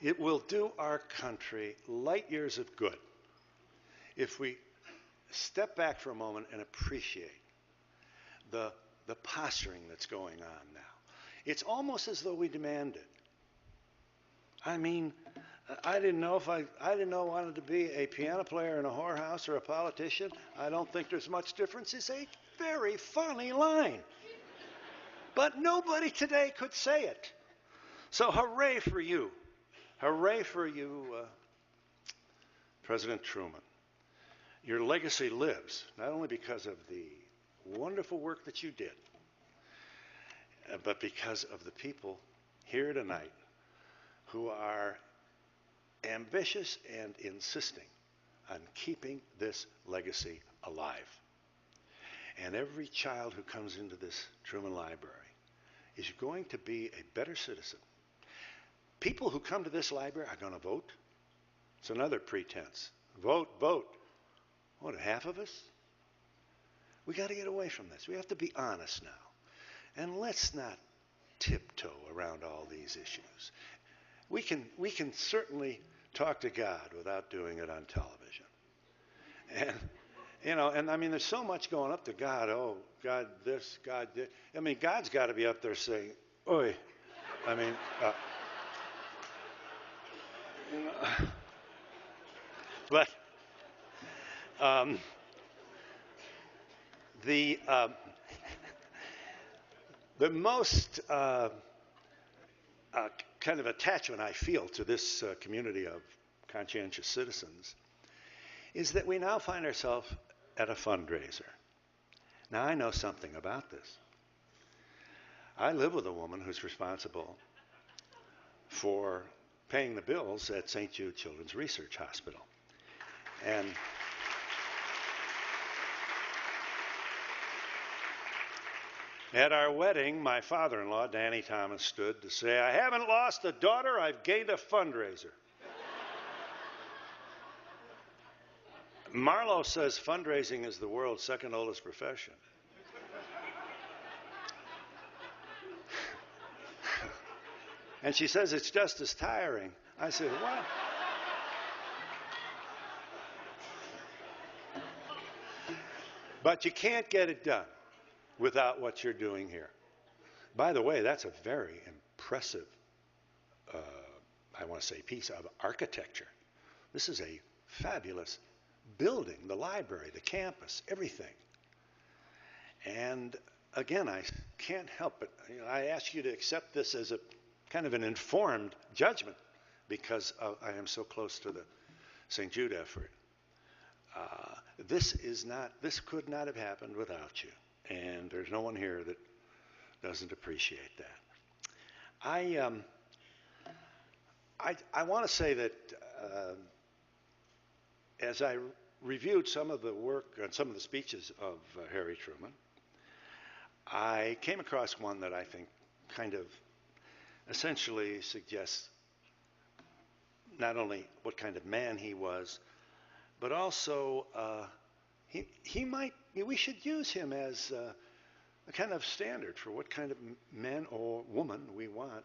It will do our country light years of good if we step back for a moment and appreciate the, the posturing that's going on now. It's almost as though we demand it. I mean, I didn't know I didn't know I wanted to be a piano player in a whorehouse or a politician. I don't think there's much difference. It's a very funny line. But nobody today could say it. So hooray for you. Hooray for you, President Truman. Your legacy lives, not only because of the wonderful work that you did, but because of the people here tonight who are ambitious and insisting on keeping this legacy alive. And every child who comes into this Truman Library is going to be a better citizen. People who come to this library are going to vote. It's another pretense. Vote, vote. What, half of us? We got to get away from this. We have to be honest now. And let's not tiptoe around all these issues. We can certainly talk to God without doing it on television. And, you know, and I mean, there's so much going up to God. Oh, God this, God this. I mean, God's got to be up there saying, oi. I mean, you know, but the most kind of attachment I feel to this community of conscientious citizens is that we now find ourselves at a fundraiser. Now, I know something about this. I live with a woman who's responsible for paying the bills at St. Jude Children's Research Hospital. And at our wedding, my father-in-law, Danny Thomas, stood to say, I haven't lost a daughter, I've gained a fundraiser. Marlowe says fundraising is the world's second oldest profession. And she says it's just as tiring. I said, what? But you can't get it done without what you're doing here. By the way, that's a very impressive, I want to say, piece of architecture. This is a fabulous building, the library, the campus, everything. And again, I can't help it. I ask you to accept this as a kind of an informed judgment because I am so close to the St. Jude effort. This could not have happened without you. And there's no one here that doesn't appreciate that. I want to say that as I reviewed some of the work and some of the speeches of Harry Truman, I came across one that I think kind of essentially suggests not only what kind of man he was, but also we should use him as a kind of standard for what kind of man or woman we want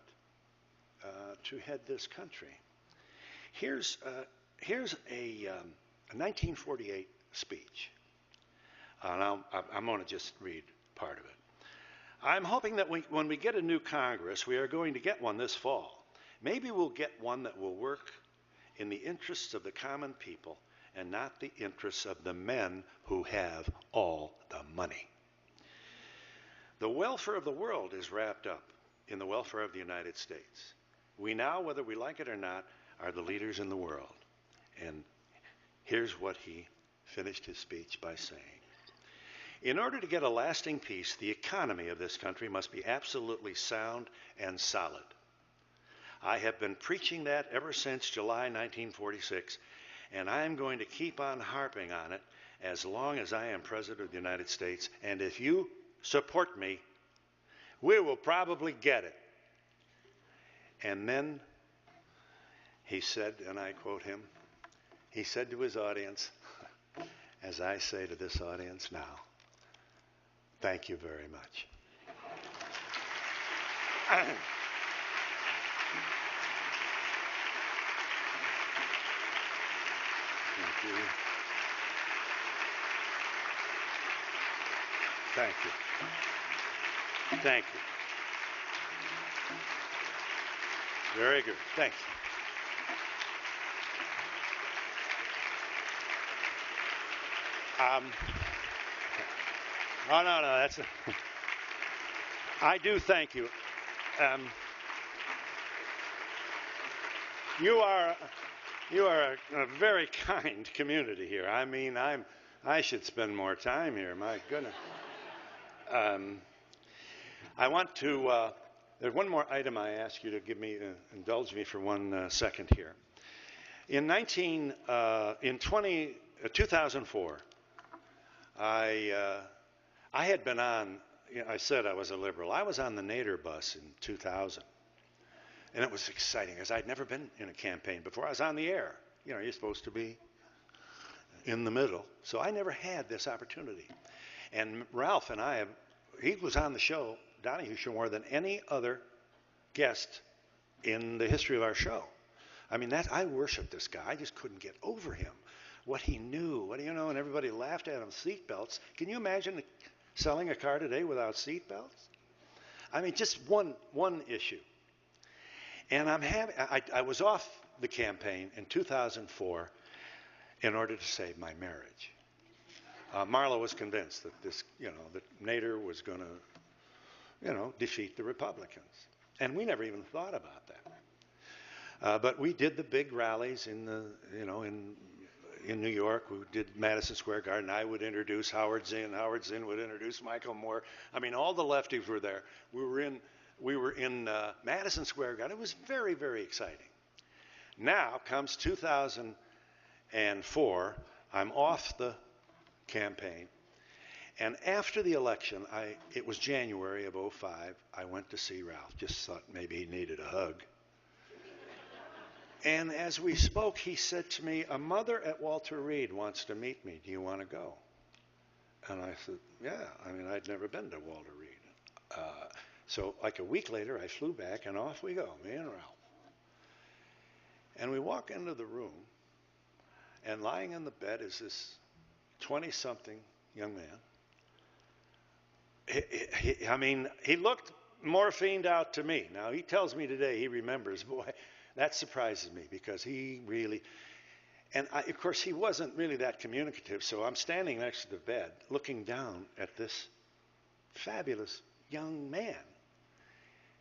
to head this country. Here's a 1948 speech. I'm going to just read part of it. I'm hoping that when we get a new Congress, we are going to get one this fall. Maybe we'll get one that will work in the interests of the common people and not the interests of the men who have all the money. The welfare of the world is wrapped up in the welfare of the United States. We now, whether we like it or not, are the leaders in the world. And here's what he finished his speech by saying. In order to get a lasting peace, the economy of this country must be absolutely sound and solid. I have been preaching that ever since July 1946, and I am going to keep on harping on it as long as I am President of the United States. And if you support me, we will probably get it. And then he said, and I quote him, he said to his audience, as I say to this audience now, thank you very much. you. Thank you. Thank you. Very good. Thanks. Um, oh, no, no, that's. I do thank you. Um, you are, you are a very kind community here. I mean, I should spend more time here. My goodness. Um, I want to. There's one more item I ask you to indulge me for 1 second here. In 2004, I had been on. I said I was a liberal. I was on the Nader bus in 2000, and it was exciting because I'd never been in a campaign before. I was on the air. You're supposed to be in the middle, so I never had this opportunity. And Ralph and he was on the show, Donahue Show, more than any other guest in the history of our show. I mean, I worshiped this guy. I just couldn't get over him. What he knew, and everybody laughed at him. Seatbelts. Can you imagine selling a car today without seatbelts? I mean, just one issue. And I was off the campaign in 2004 in order to save my marriage. Marla was convinced that that Nader was going to, defeat the Republicans. And we never even thought about that. But we did the big rallies in New York. We did Madison Square Garden. I would introduce Howard Zinn. Howard Zinn would introduce Michael Moore. I mean, all the lefties were there. We were in Madison Square Garden. It was very, very exciting. Now comes 2004. I'm off the campaign. And after the election, it was January of '05, I went to see Ralph. Just thought maybe he needed a hug. And as we spoke, he said to me, a mother at Walter Reed wants to meet me. Do you want to go? And I said, yeah. I mean, I'd never been to Walter Reed. So like a week later, I flew back, and off we go, me and Ralph. And we walk into the room, and lying in the bed is this 20-something young man. He looked morphined out to me. Now, he tells me today he remembers. Boy, that surprises me because he really, of course, he wasn't really that communicative. So I'm standing next to the bed looking down at this fabulous young man.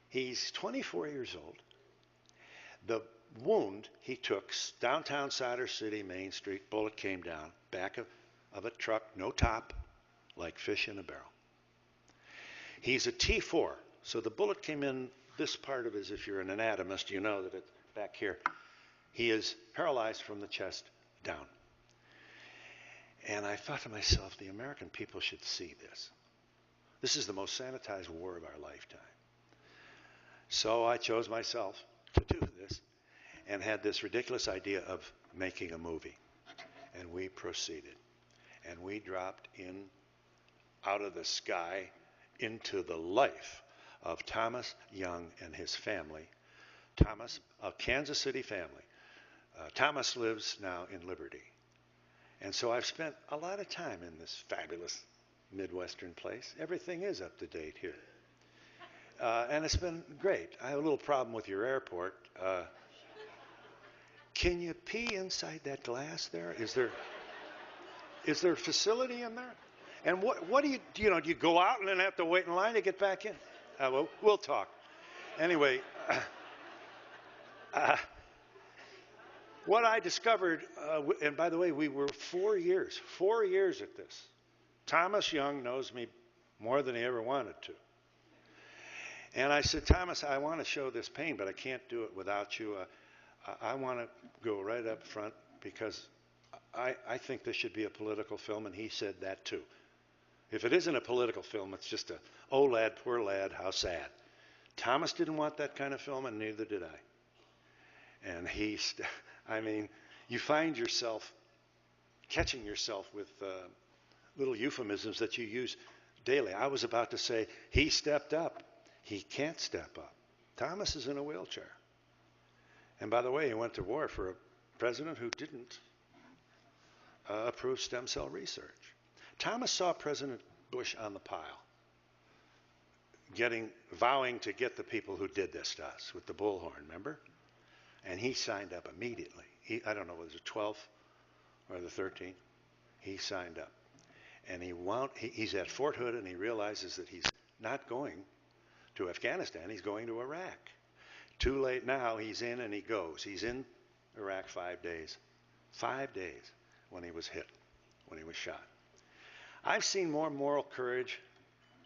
He's 24 years old. The wound he took, downtown Sider City, Main Street, bullet came down, back of a truck, no top, like fish in a barrel. He's a T4, so the bullet came in this part of his, if you're an anatomist, you know that it's back here. He is paralyzed from the chest down. And I thought to myself, the American people should see this. This is the most sanitized war of our lifetime. So I chose myself to do this and had this ridiculous idea of making a movie. And we proceeded. And we dropped in out of the sky into the life of Thomas Young and his family. Thomas, a Kansas City family. Thomas lives now in Liberty. And so I've spent a lot of time in this fabulous Midwestern place. Everything is up to date here. And it's been great. I have a little problem with your airport. Can you pee inside that glass there? Is there a facility in there? And what do do you go out and then have to wait in line to get back in? Well, we'll talk. Anyway, what I discovered, and by the way, we were 4 years at this. Thomas Young knows me more than he ever wanted to. And I said, Thomas, I want to show this pain, but I can't do it without you. I want to go right up front because I think this should be a political film, and he said that too. If it isn't a political film, it's just oh lad, poor lad, how sad. Thomas didn't want that kind of film, and neither did I. And you find yourself catching yourself with little euphemisms that you use daily. I was about to say, he stepped up. He can't step up. Thomas is in a wheelchair. And by the way, he went to war for a president who didn't approved stem cell research. Thomas saw President Bush on the pile, vowing to get the people who did this to us with the bullhorn, remember? And he signed up immediately. I don't know, was it 12th or the 13th? He signed up. And he's at Fort Hood, and he realizes that he's not going to Afghanistan. He's going to Iraq. Too late now. He's in, and he goes. He's in Iraq 5 days. 5 days when he was hit, when he was shot. I've seen more moral courage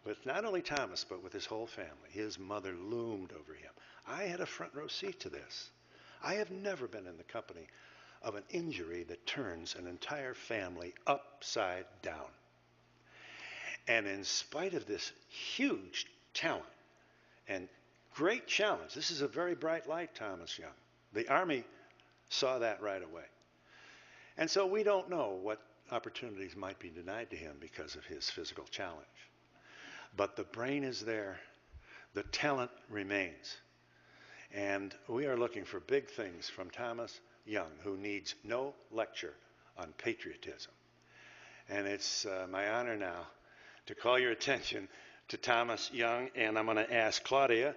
with not only Thomas, but with his whole family. His mother loomed over him. I had a front row seat to this. I have never been in the company of an injury that turns an entire family upside down. And in spite of this huge talent and great challenge, this is a very bright light, Thomas Young. The Army saw that right away. And so we don't know what opportunities might be denied to him because of his physical challenge. But the brain is there. The talent remains. And we are looking for big things from Thomas Young, who needs no lecture on patriotism. And it's my honor now to call your attention to Thomas Young, and I'm going to ask Claudia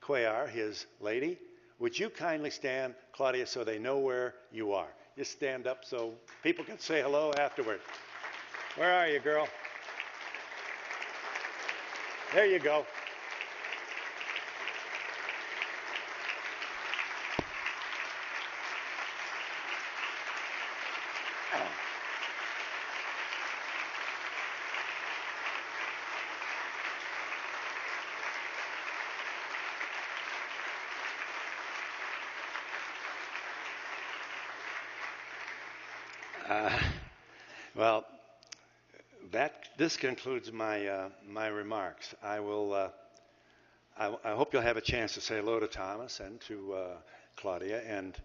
Cuellar, his lady, would you kindly stand, Claudia, so they know where you are? Just stand up so people can say hello afterward. Where are you, girl? There you go. Well, this concludes my remarks. I hope you'll have a chance to say hello to Thomas and to Claudia. And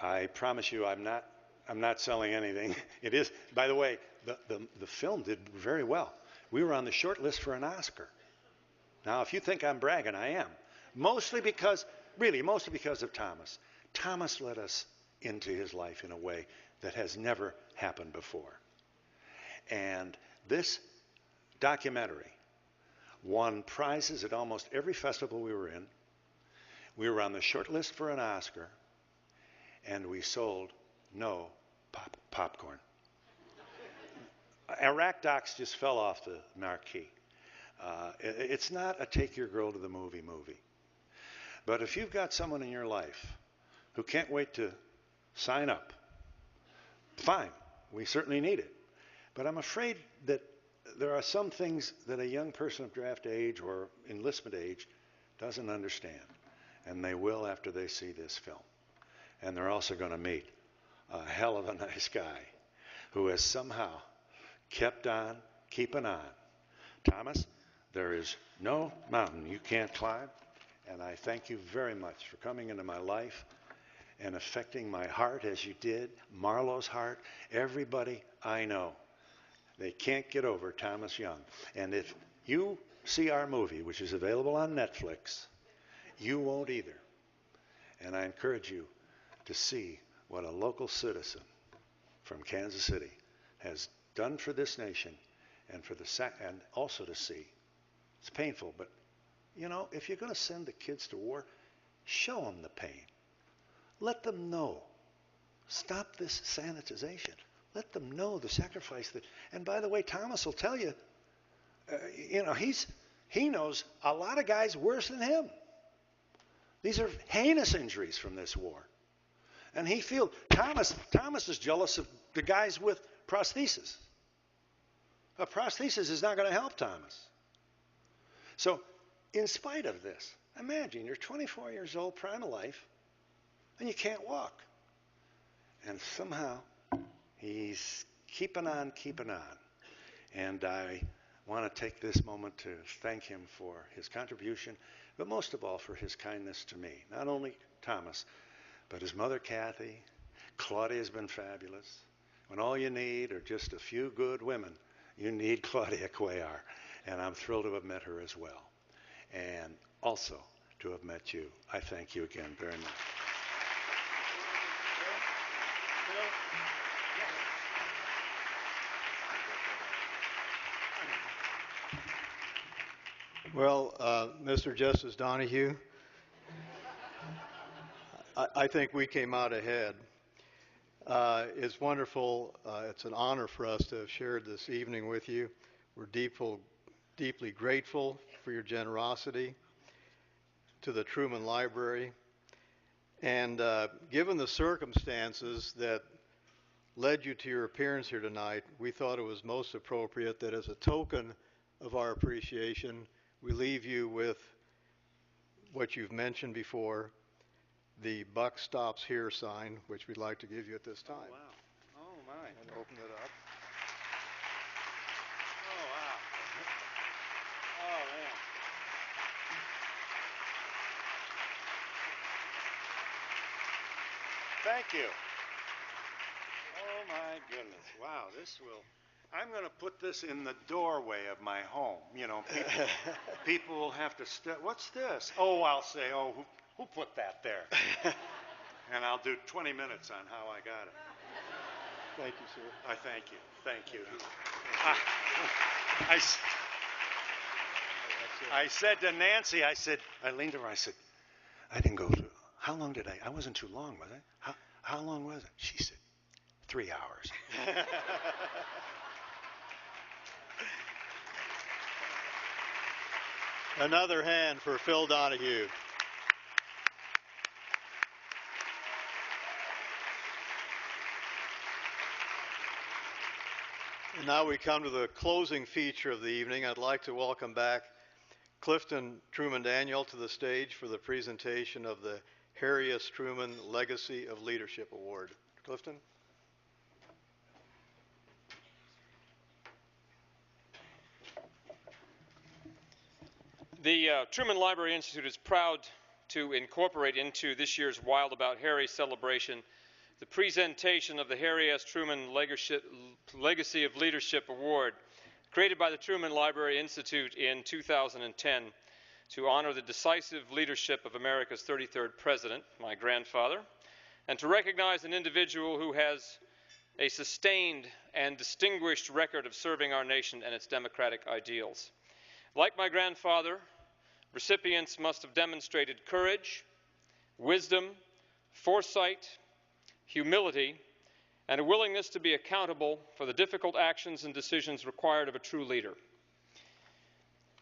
I promise you, I'm not selling anything. It is, by the way, the film did very well. We were on the short list for an Oscar. Now, if you think I'm bragging, I am. Mostly because of Thomas. Thomas led us into his life in a way that has never happened before. And this documentary won prizes at almost every festival we were in. We were on the short list for an Oscar, and we sold no popcorn. Iraq docs just fell off the marquee. It's not a take your girl to the movie. But if you've got someone in your life who can't wait to sign up, fine, we certainly need it. But I'm afraid that there are some things that a young person of draft age or enlistment age doesn't understand. And they will after they see this film. And they're also going to meet a hell of a nice guy who has somehow kept on keeping on. Thomas, there is no mountain you can't climb. And I thank you very much for coming into my life and affecting my heart as you did, Marlo's heart, everybody I know. They can't get over Thomas Young. And if you see our movie, which is available on Netflix, you won't either. And I encourage you to see what a local citizen from Kansas City has done for this nation and also to see. It's painful, but you know, if you're going to send the kids to war, show them the pain. Let them know. Stop this sanitization. Let them know the sacrifice that. And by the way, Thomas will tell you, he knows a lot of guys worse than him. These are heinous injuries from this war. And Thomas is jealous of the guys with prosthesis. A prosthesis is not going to help Thomas. So, in spite of this, imagine you're 24 years old, prime of life, and you can't walk. And somehow, he's keeping on. And I want to take this moment to thank him for his contribution, but most of all for his kindness to me. Not only Thomas, but his mother, Kathy. Claudia has been fabulous. When all you need are just a few good women, you need Claudia Cuellar. And I'm thrilled to have met her as well. And also to have met you. I thank you again very much. Well, Mr. Justice Donahue, I think we came out ahead. It's wonderful. It's an honor for us to have shared this evening with you. We're deeply grateful for your generosity to the Truman Library. And given the circumstances that led you to your appearance here tonight, we thought it was most appropriate that as a token of our appreciation, we leave you with what you've mentioned before, the Buck Stops Here sign, which we'd like to give you at this time. Oh, wow. Oh, my. And open it up. Oh, wow. Oh, man. Thank you. Oh, my goodness. Wow, this will... I'm going to put this in the doorway of my home. You know, people will have to step. What's this? Oh, I'll say, oh, who put that there? And I'll do 20 minutes on how I got it. Thank you, sir. I thank you. Thank you. I said to Nancy, I leaned over, I said, I didn't go through. How long did I wasn't too long, was I? How long was it? She said, 3 hours. Another hand for Phil Donahue. And now we come to the closing feature of the evening. I'd like to welcome back Clifton Truman Daniel to the stage for the presentation of the Harry S. Truman Legacy of Leadership Award. Clifton? The Truman Library Institute is proud to incorporate into this year's Wild About Harry celebration the presentation of the Harry S. Truman Legacy of Leadership Award, created by the Truman Library Institute in 2010 to honor the decisive leadership of America's 33rd president, my grandfather, and to recognize an individual who has a sustained and distinguished record of serving our nation and its democratic ideals. Like my grandfather, recipients must have demonstrated courage, wisdom, foresight, humility, and a willingness to be accountable for the difficult actions and decisions required of a true leader.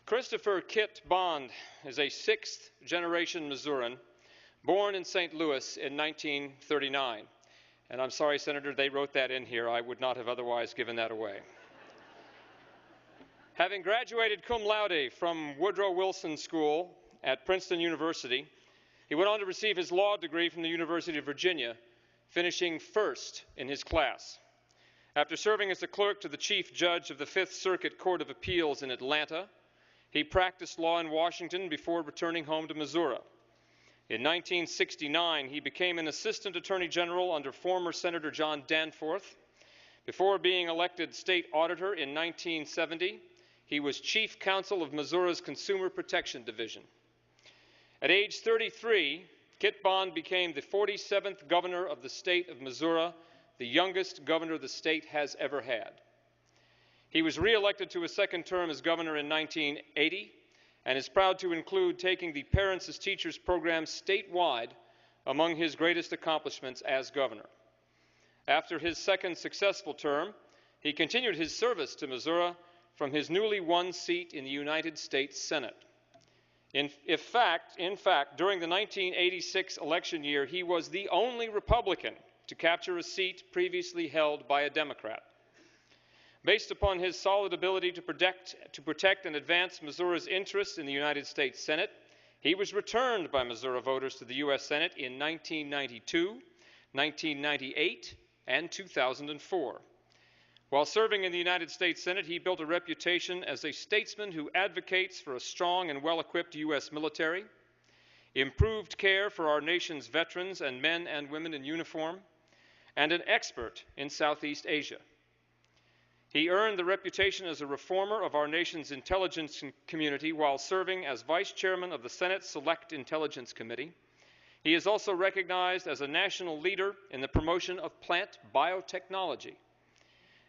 Christopher Kit Bond is a sixth-generation Missourian, born in St. Louis in 1939. And I'm sorry, Senator, they wrote that in here. I would not have otherwise given that away. Having graduated cum laude from Woodrow Wilson School at Princeton University, he went on to receive his law degree from the University of Virginia, finishing first in his class. After serving as the clerk to the Chief Judge of the Fifth Circuit Court of Appeals in Atlanta, he practiced law in Washington before returning home to Missouri. In 1969, he became an Assistant Attorney General under former Senator John Danforth. Before being elected State Auditor in 1970, he was Chief Counsel of Missouri's Consumer Protection Division. At age 33, Kit Bond became the 47th governor of the state of Missouri, the youngest governor the state has ever had. He was re-elected to a second term as governor in 1980 and is proud to include taking the Parents as Teachers program statewide among his greatest accomplishments as governor. After his second successful term, he continued his service to Missouri from his newly won seat in the United States Senate. In fact, during the 1986 election year, he was the only Republican to capture a seat previously held by a Democrat. Based upon his solid ability to protect and advance Missouri's interests in the United States Senate, he was returned by Missouri voters to the U.S. Senate in 1992, 1998, and 2004. While serving in the United States Senate, he built a reputation as a statesman who advocates for a strong and well-equipped U.S. military, improved care for our nation's veterans and men and women in uniform, and an expert in Southeast Asia. He earned the reputation as a reformer of our nation's intelligence community while serving as Vice Chairman of the Senate Select Intelligence Committee. He is also recognized as a national leader in the promotion of plant biotechnology.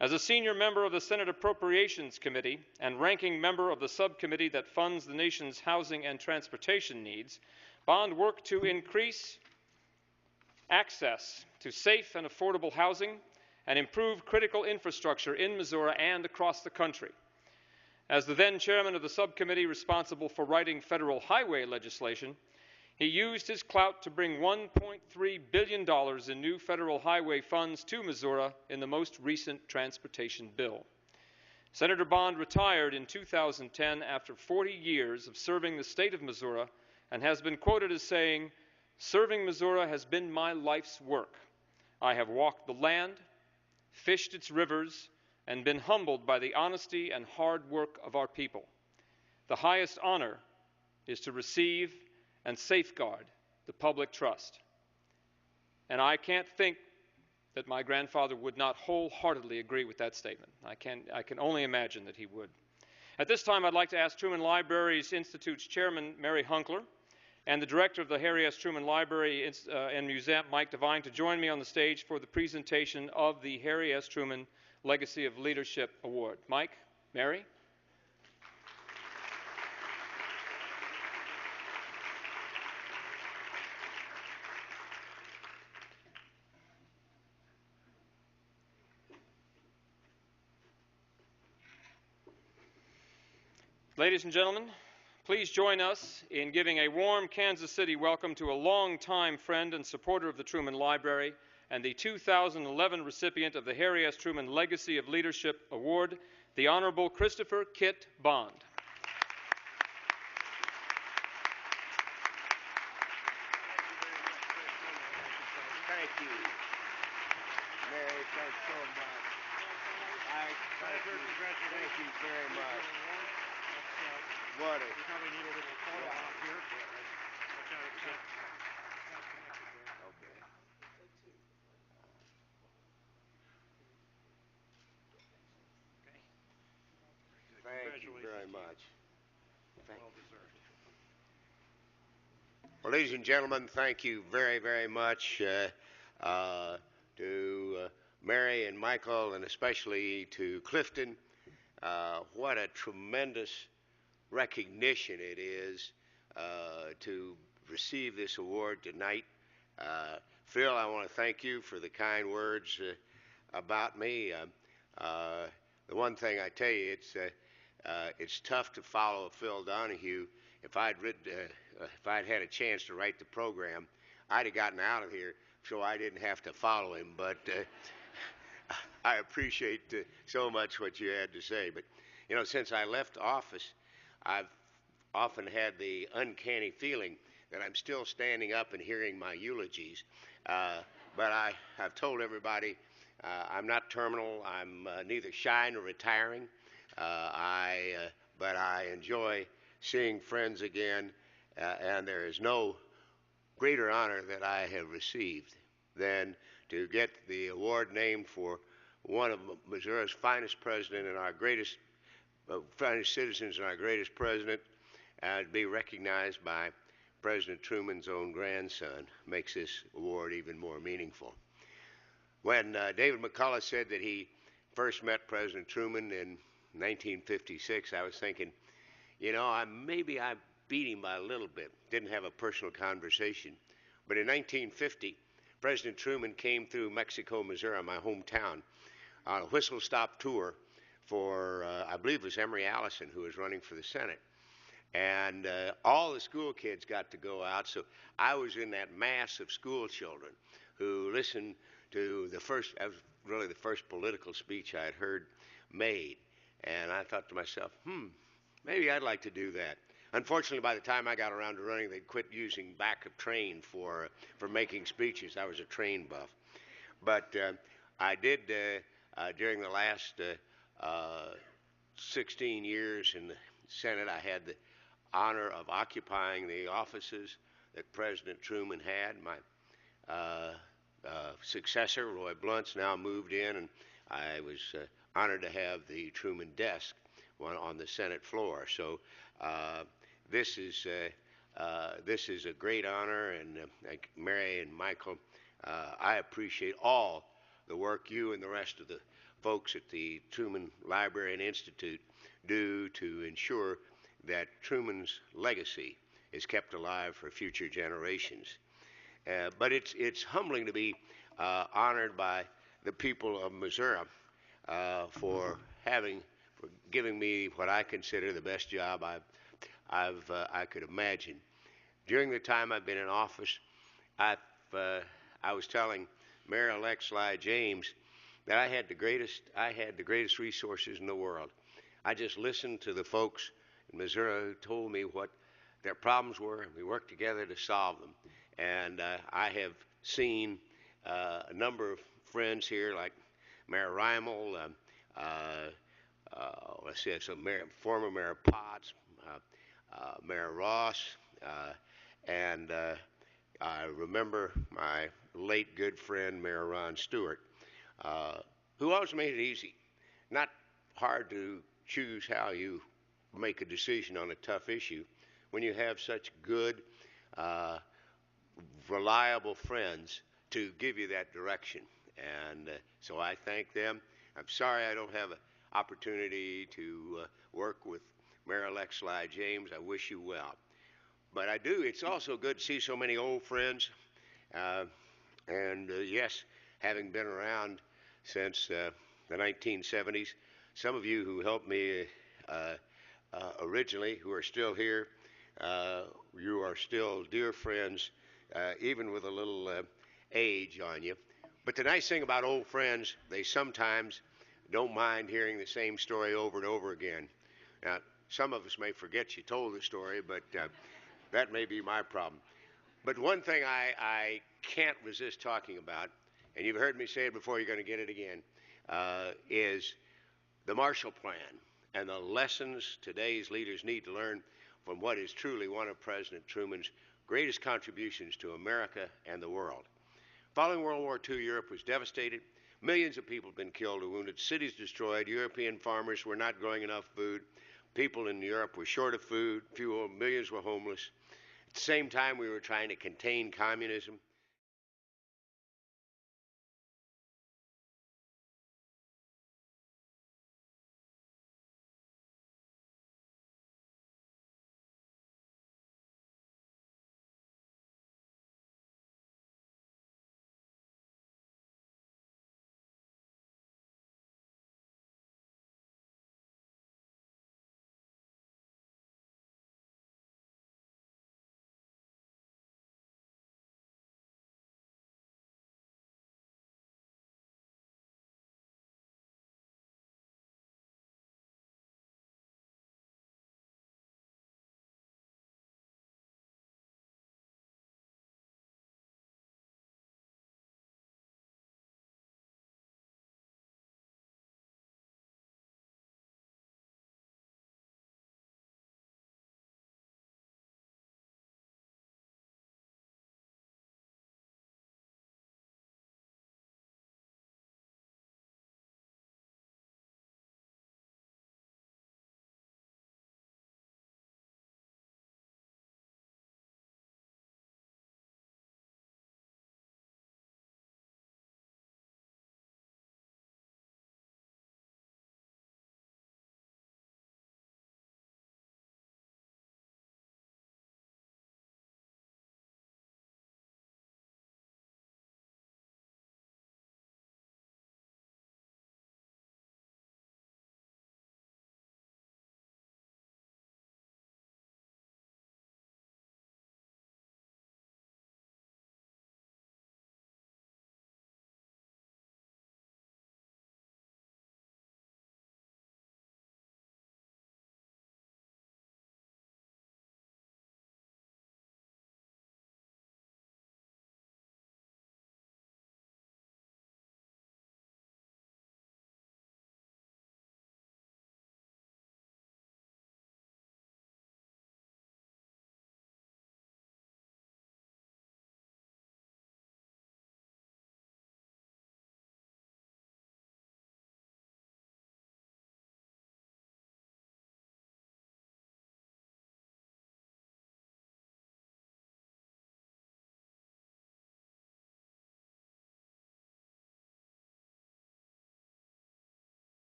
As a senior member of the Senate Appropriations Committee and ranking member of the subcommittee that funds the nation's housing and transportation needs, Bond worked to increase access to safe and affordable housing and improve critical infrastructure in Missouri and across the country. As the then chairman of the subcommittee responsible for writing federal highway legislation, he used his clout to bring $1.3 billion in new federal highway funds to Missouri in the most recent transportation bill. Senator Bond retired in 2010 after 40 years of serving the state of Missouri and has been quoted as saying, "Serving Missouri has been my life's work. I have walked the land, fished its rivers, and been humbled by the honesty and hard work of our people. The highest honor is to receive and safeguard the public trust." And I can't think that my grandfather would not wholeheartedly agree with that statement. I can only imagine that he would. At this time, I'd like to ask Truman Libraries Institute's chairman, Mary Hunkler, and the director of the Harry S. Truman Library and Museum, Mike Devine, to join me on the stage for the presentation of the Harry S. Truman Legacy of Leadership Award. Mike, Mary. Ladies and gentlemen, please join us in giving a warm Kansas City welcome to a longtime friend and supporter of the Truman Library and the 2011 recipient of the Harry S. Truman Legacy of Leadership Award, the Honorable Christopher Kit Bond. Thank you. Mary, thanks so much. Thank you very much. What a... We probably need a little photo op here. Okay. Thank you very much. Well deserved. Well, ladies and gentlemen, thank you very, very much to Mary and Michael, and especially to Clifton. What a tremendous recognition it is to receive this award tonight. Phil, I want to thank you for the kind words about me. The one thing I tell you, it's tough to follow Phil Donahue. If I'd had a chance to write the program, I'd have gotten out of here so I didn't have to follow him. But I appreciate so much what you had to say. But you know, since I left office, I've often had the uncanny feeling that I'm still standing up and hearing my eulogies. But I've told everybody I'm not terminal. I'm neither shy nor retiring. But I enjoy seeing friends again, and there is no greater honor that I have received than to get the award named for one of Missouri's finest president and our greatest finest citizens and our greatest president, and be recognized by President Truman's own grandson makes this award even more meaningful. When David McCullough said that he first met President Truman in 1956, I was thinking, you know, maybe I beat him by a little bit. Didn't have a personal conversation. But in 1950, President Truman came through Mexico, Missouri, my hometown, on a whistle-stop tour for, I believe it was Emory Allison, who was running for the Senate. And all the school kids got to go out, so I was in that mass of school children who listened to that was really the first political speech I had heard made. And I thought to myself, maybe I'd like to do that. Unfortunately, by the time I got around to running, they'd quit using backup train for making speeches. I was a train buff. But I did, during the last 16 years in the Senate, I had the honor of occupying the offices that President Truman had. My successor, Roy Blunt's, now moved in, and I was honored to have the Truman desk on the Senate floor. So this is a great honor, and Mary and Michael, I appreciate all the work you and the rest of the folks at the Truman Library and Institute do to ensure that Truman's legacy is kept alive for future generations. But it's humbling to be honored by the people of Missouri for giving me what I consider the best job I could imagine. During the time I've been in office, I was telling Mayor-elect Sly James that I had the greatest resources in the world. I just listened to the folks in Missouri who told me what their problems were, and we worked together to solve them. And I have seen a number of friends here, like Mayor Reimel, let's see, so former Mayor Potts, Mayor Ross, and I remember my late good friend, Mayor Ron Stewart, who always made it easy. Not hard to choose how you make a decision on a tough issue when you have such good, reliable friends to give you that direction. And so I thank them. I'm sorry I don't have an opportunity to work with Mayor-elect Sly James. I wish you well. But I do. It's also good to see so many old friends. Yes, having been around since the 1970s, some of you who helped me originally, who are still here, you are still dear friends, even with a little age on you. But the nice thing about old friends, they sometimes don't mind hearing the same story over and over again. Now, some of us may forget you told the story, but that may be my problem. But one thing I can't resist talking about, and you've heard me say it before, you're going to get it again, is the Marshall Plan and the lessons today's leaders need to learn from what is truly one of President Truman's greatest contributions to America and the world. Following World War II, Europe was devastated. Millions of people have been killed or wounded, cities destroyed, European farmers were not growing enough food, people in Europe were short of food, millions were homeless. At the same time, we were trying to contain communism.